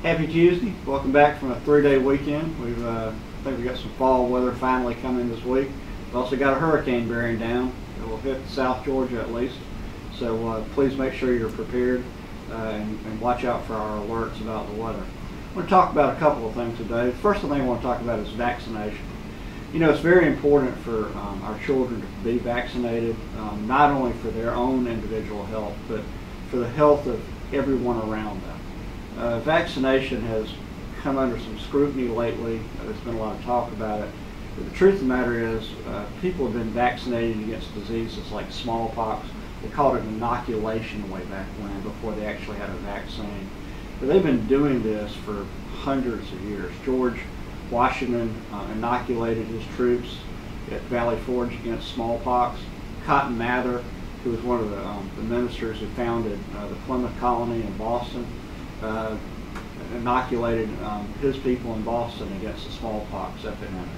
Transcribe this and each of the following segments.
Happy Tuesday. Welcome back from a 3-day weekend. I think we got some fall weather finally coming this week. We've also got a hurricane bearing down. It will hit South Georgia at least. So please make sure you're prepared and watch out for our alerts about the weather. I want to talk about a couple of things today. The first thing I want to talk about is vaccination. You know, it's very important for our children to be vaccinated, not only for their own individual health, but for the health of everyone around them. Vaccination has come under some scrutiny lately. There's been a lot of talk about it. But the truth of the matter is, people have been vaccinated against diseases like smallpox. They called it inoculation way back when, before they actually had a vaccine. But they've been doing this for hundreds of years. George Washington inoculated his troops at Valley Forge against smallpox. Cotton Mather, who was one of the ministers who founded the Plymouth colony in Boston, inoculated his people in Boston against the smallpox epidemic.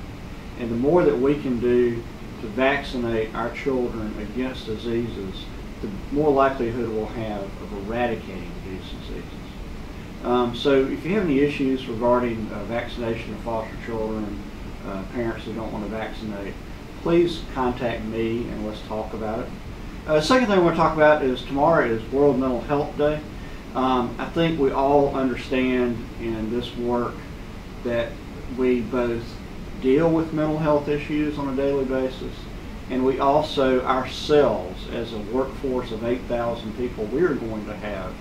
And the more that we can do to vaccinate our children against diseases, the more likelihood we'll have of eradicating these diseases. So if you have any issues regarding vaccination of foster children, parents who don't want to vaccinate, please contact me and let's talk about it. The second thing I want to talk about is tomorrow is World Mental Health Day. I think we all understand in this work that we both deal with mental health issues on a daily basis, and we also ourselves, as a workforce of 8,000 people, we are going to have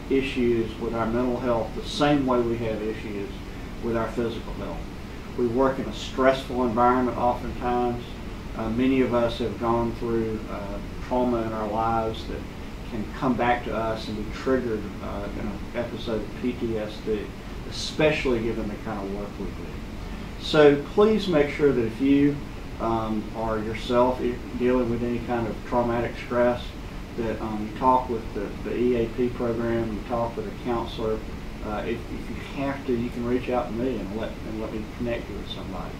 issues with our mental health the same way we have issues with our physical health. We work in a stressful environment oftentimes. Many of us have gone through trauma in our lives that can come back to us and be triggered in an episode of PTSD, especially given the kind of work we do. So please make sure that if you are yourself dealing with any kind of traumatic stress, that you talk with the EAP program, you talk with a counselor. If you have to, you can reach out to me and let me connect you with somebody.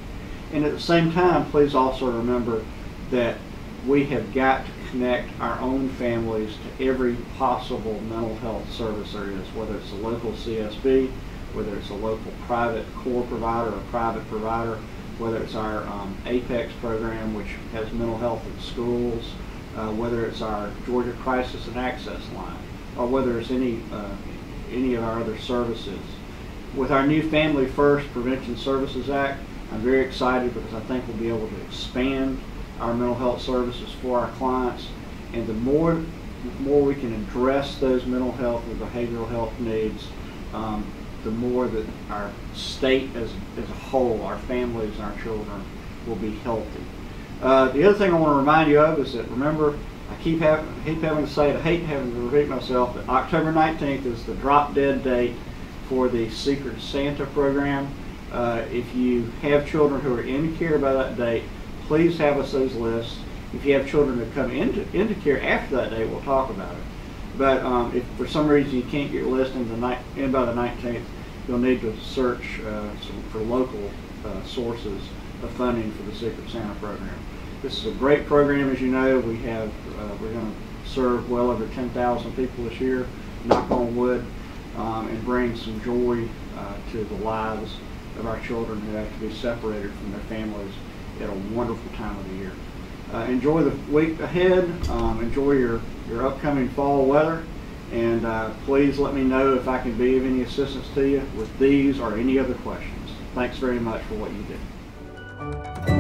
And at the same time, please also remember that we have got to connect our own families to every possible mental health service there is, whether it's a local CSB, whether it's a local private core provider or private provider, whether it's our APEX program, which has mental health in schools, whether it's our Georgia Crisis and Access line, or whether it's any of our other services. With our new Family First Prevention Services Act, I'm very excited because I think we'll be able to expand our mental health services for our clients, and the more we can address those mental health and behavioral health needs, the more that our state as a whole, our families and our children, will be healthy. The other thing I want to remind you of is that, remember, I keep having to say it, I hate having to repeat myself, that October 19th is the drop dead date for the Secret Santa program. If you have children who are in care by that date, please have us those lists. If you have children that come into care after that date, we'll talk about it. But if for some reason you can't get your list in by the 19th, you'll need to search for local sources of funding for the Secret Santa program. This is a great program, as you know. We're going to serve well over 10,000 people this year, knock on wood, and bring some joy to the lives of our children who have to be separated from their families at a wonderful time of the year. Enjoy the week ahead. Enjoy your upcoming fall weather, and please let me know if I can be of any assistance to you with these or any other questions. Thanks very much for what you did.